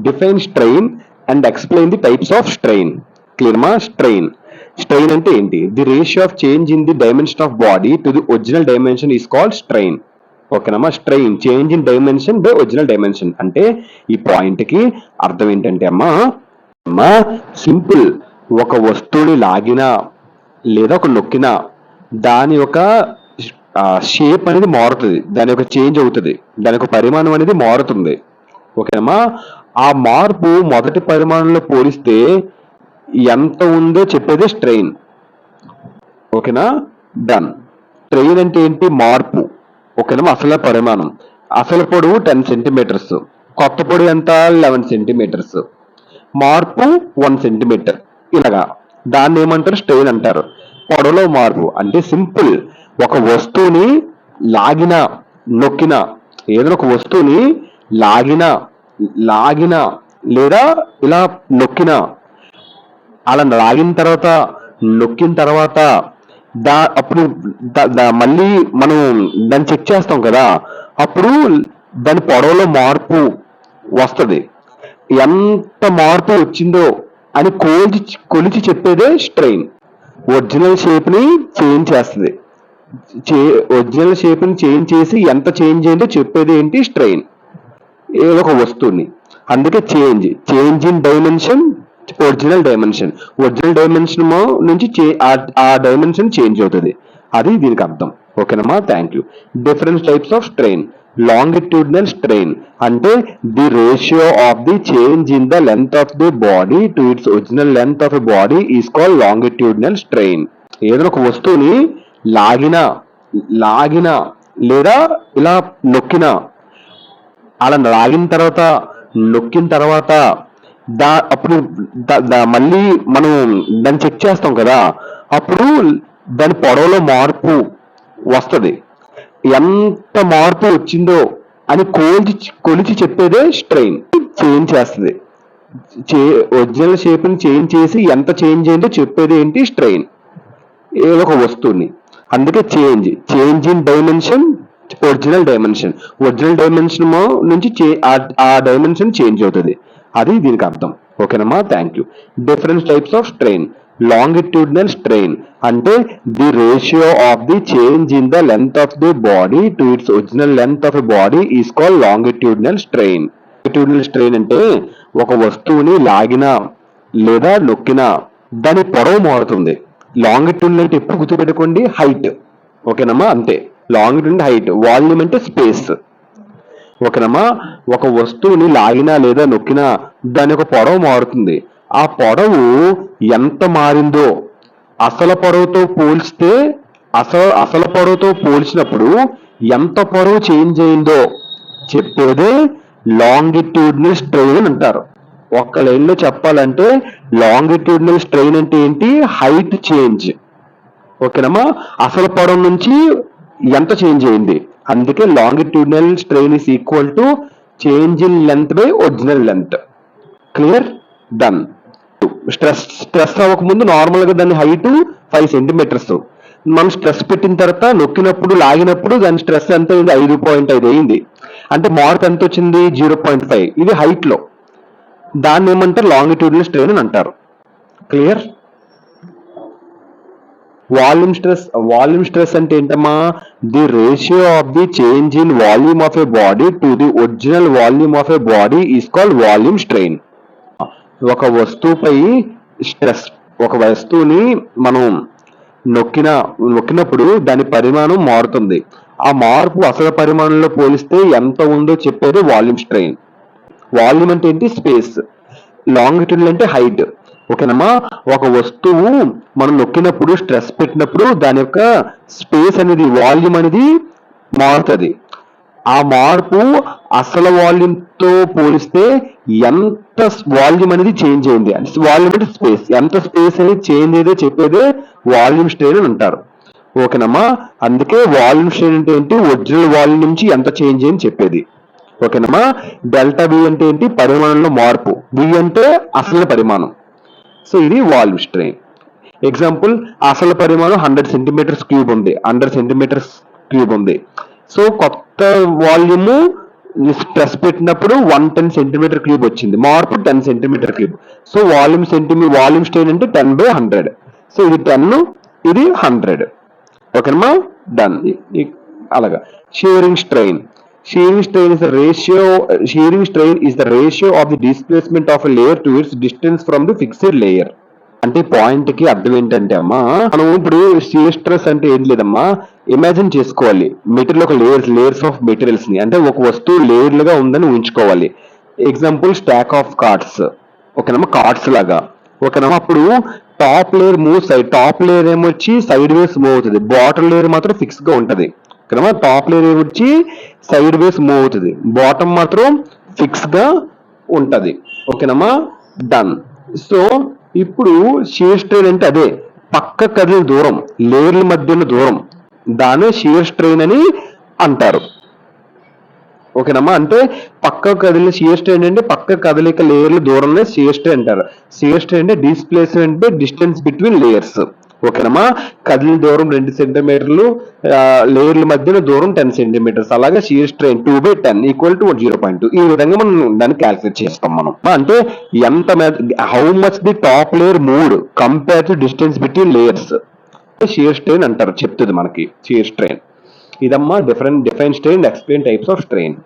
Define strain and explain the types of strain. Clear మా? Strain అంటే ఏంటి? The ratio of change in the dimension of body to the original dimension is called strain. ఓకేనమ్మా? Strain change in dimension by original dimension అంటే ఈ point కి అర్థం ఏంటంటే అమ్మా సింపుల్, ఒక వస్తువుని లాగినా లేదా ఒక నొక్కినా దాని యొక్క షేప్ అనేది మారుతుంది, దాని యొక్క చేంజ్ అవుతుంది, దాని యొక్క పరిమాణం అనేది మారుతుంది. ఓకేనమ్మా? ఆ మార్పు మొదటి పరిమాణంలో పోలిస్తే ఎంత ఉందో చెప్పేది స్ట్రెయిన్. ఓకేనా? డన్. స్ట్రెయిన్ అంటే ఏంటి? మార్పు. ఓకేనమ్మా? అసలు పరిమాణం, అసలు పొడవు 10 సెంటీమీటర్స్, కొత్త పొడవు ఎంత? 11 సెంటీమీటర్స్, మార్పు 1 సెంటీమీటర్. ఇలాగా దాన్ని ఏమంటారు? స్ట్రెయిన్ అంటారు. పొడవులో మార్పు అంటే సింపుల్, ఒక వస్తువుని లాగిన నొక్కిన, ఏదైనా ఒక వస్తువుని లాగిన లేదా ఇలా నొక్కిన, అలా లాగిన తర్వాత నొక్కిన తర్వాత అప్పుడు మళ్ళీ మనం దాన్ని చెక్ చేస్తాం కదా, అప్పుడు దాని పొడవులో మార్పు వస్తుంది. ఎంత మార్పు వచ్చిందో అని కొలిచి చెప్పేదే స్ట్రెయిన్. ఒరిజినల్ షేప్ ని చేంజ్ చేస్తుంది, ఒరిజినల్ షేప్ ని చేంజ్ చేసి ఎంత చేంజ్ అయిందో చెప్పేది ఏంటి? స్ట్రెయిన్. ఏదో ఒక వస్తువుని, అందుకే change in dimension original dimension నుంచి ఆ డైమెన్షన్ చేంజ్ అవుతుంది, అది దీనికి అర్థం. ఓకేనమ్మా? Thank you. Different types of strain. Longitudinal strain అంటే the ratio of the change in the length of the body to its original length of a body is called longitudinal strain. ఏదైనా ఒక వస్తువుని లాగిన లేదా ఇలా నొక్కిన, అలా లాగిన తర్వాత నొక్కిన తర్వాత అప్పుడు మళ్ళీ మనం దాన్ని చెక్ చేస్తాం కదా, అప్పుడు దాని పొడవులో మార్పు వస్తుంది. ఎంత మార్పు వచ్చిందో అని కొలిచి చెప్పేదే స్ట్రెయిన్. చేంజ్ చేస్తుంది, ఒరిజినల్ షేప్ ని చేంజ్ చేసి ఎంత చేంజ్ అయిందో చెప్పేది ఏంటి? స్ట్రెయిన్. ఏదో ఒక వస్తువుని, అందుకే change in dimension original dimension నుంచి ఆ డైమెన్షన్ చేంజ్ అవుతుంది, అది దీనికి అర్థం. ఓకేనమ్మా? Thank you. Different types of strain. Longitudinal strain అంటే the ratio of the change in the length of the body to its original length of a body is called longitudinal strain. Longitudinal strain అంటే ఒక వస్తువుని లాగినా లేదా నొక్కినా దాని పొడవు మారుతుంది. Longitudinal అంటే ఎప్పుడు గుర్తుపెట్టుకోండి? హైట్. ఓకేనమ్మా? అంతే. లాంగిట్యూడ్ హైట్, వాల్యూమ్ అంటే స్పేస్. ఓకేనమ్మా? ఒక వస్తువుని లాగినా లేదా నొక్కినా దాని యొక్క పొడవు మారుతుంది. ఆ పొడవు ఎంత మారిందో అసలు పొడవుతో పోల్చితే అసలు పొడవుతో పోల్చినప్పుడు ఎంత పొడవు చేంజ్ అయిందో చెప్పేదే లాంగిట్యూడినల్ స్ట్రెయిన్ అని అంటారు. ఒక్క లైన్ లో చెప్పాలంటే లాంగిట్యూడినల్ స్ట్రెయిన్ అంటే ఏంటి? Height change. ఓకేనమ్మా? అసలు పొడవు నుంచి ఎంత చేంజ్ అయింది, అందుకే longitudinal strain is equal to change in length by original length. Clear? Done. Stress అవ్వకముందు నార్మల్ గా దాని హైట్ 5 సెంటీమీటర్స్, మనం స్ట్రెస్ పెట్టిన తర్వాత నొక్కినప్పుడు లాగినప్పుడు దాని స్ట్రెస్ ఎంత అయింది? 5.5 అయింది. అంటే మార్పు ఎంత వచ్చింది? 0.5. ఇది హైట్ లో, దాన్ని ఏమంటారు? లాంగిట్యూడినల్ స్ట్రెయిన్ అని అంటారు. క్లియర్? వాల్యూమ్ స్ట్రెస్ అంటే ఏంటమ్మా? The ratio of the change in volume of a body to the original volume of a body is called volume strain. ఒక వస్తువుపై స్ట్రెస్, ఒక వస్తువుని మనం నొక్కినప్పుడు దాని పరిమాణం మారుతుంది. ఆ మార్పు అసలు పరిమాణంలో పోలిస్తే ఎంత ఉందో చెప్పేది వాల్యూమ్ స్ట్రెయిన్. వాల్యూమ్ అంటే ఏంటి? స్పేస్. లాంగిట్యూడ్ అంటే హైట్. ఓకేనమ్మా? ఒక వస్తువు మనం నొక్కినప్పుడు స్ట్రెస్ పెట్టినప్పుడు దాని యొక్క స్పేస్ అనేది, వాల్యూమ్ అనేది మారుతుంది. ఆ మార్పు అసలు వాల్యూమ్ తో పోలిస్తే ఎంత వాల్యూమ్ అనేది చేంజ్ అయింది, వాల్యూమ్ అంటే స్పేస్, ఎంత స్పేస్ అనేది చేంజ్ అయ్యేదో చెప్పేదే వాల్యూమ్ స్ట్రెయిన్ అని అంటారు. ఓకేనమ్మా? అందుకే వాల్యూమ్ స్ట్రెయిన్ అంటే ఏంటి? ఒరిజినల్ వాల్యూమ్ నుంచి ఎంత చేంజ్ అయింది చెప్పేది. ఓకేనమ్మా? డెల్టా వి అంటే ఏంటి? పరిమాణంలో మార్పు. వి అంటే అసలు పరిమాణం. సో ఇది వాల్యూమ్ స్ట్రెయిన్. ఎగ్జాంపుల్, అసలు పరిమాణం 100 సెంటీమీటర్స్ క్యూబ్ ఉంది, 100 సెంటీమీటర్స్ క్యూబ్ ఉంది. సో కొత్త వాల్యూమ్ స్ట్రెస్ పెట్టినప్పుడు 110 సెంటీమీటర్ క్యూబ్ వచ్చింది, మార్పు 10 centimetre cube. So volume strain అంటే 10/100. సో ఇది 10, ఇది 100. ఓకేనమ్మా, డన్. అలాగా. Shearing strain. Shearing strain is the ratio of the displacement of a layer to its distance from the fixed layer. అంటే point కి అర్థం ఏంటంటే అమ్మా, మనం ఇప్పుడు షియర్ స్ట్రెస్ అంటే ఏం లేదమ్మా, ఇమాజిన్ చేసుకోవాలి మెటీరియల్ ఒక లేయర్స్ ఆఫ్ మెటీరియల్స్ ని, అంటే ఒక వస్తువు లేయర్లుగా ఉందని ఊహించుకోవాలి. Example stack of cards. ఓకేనమ్మా, కార్డ్స్ లాగా. ఓకేనమ్మా, అప్పుడు టాప్ లేయర్ ఏమొచ్చి సైడ్ వేస్ మూవ్ అవుతుంది, బాటమ్ లేయర్ మాత్రం ఫిక్స్ గా ఉంటది. ఓకేనమ్మా, టాప్ లేయర్ వచ్చి సైడ్ వేస్ మూవ్ అవుతుంది, బాటమ్ మాత్రం ఫిక్స్ గా ఉంటది. ఓకేనమ్మా, డన్. సో ఇప్పుడు షియర్ స్ట్రెయిన్ అంటే అదే పక్క కదిలిన దూరం, లేయర్ల మధ్య ఉన్న దూరం, దాన్ని షియర్ స్ట్రెయిన్ అని అంటారు. ఓకేనమ్మా, అంటే పక్క కదిలిన షియర్ స్ట్రెయిన్ అంటే పక్క కదలిక లేయర్ల దూరంలో షియర్ స్ట్రెయిన్ అంటారు. షియర్ స్ట్రెయిన్ అంటే డిస్ప్లేస్మెంట్ డిస్టెన్స్ బిట్వీన్ లేయర్స్. ఓకేనమ్మా, కదిలిన దూరం 2 సెంటీమీటర్లు, లేయర్ల మధ్యన దూరం 10 సెంటీమీటర్స్. అలాగే షియర్ స్ట్రెయిన్ 2/10 = 0.2. ఈ విధంగా మనం దాన్ని క్యాల్కులేట్ చేస్తాం మనం. అంటే ఎంత how much the top layer moved compare to distance between layers, shear strain అంటారు, చెప్తుంది మనకి షియర్ స్ట్రెయిన్. ఇదమ్మా define strain, explain types of strain.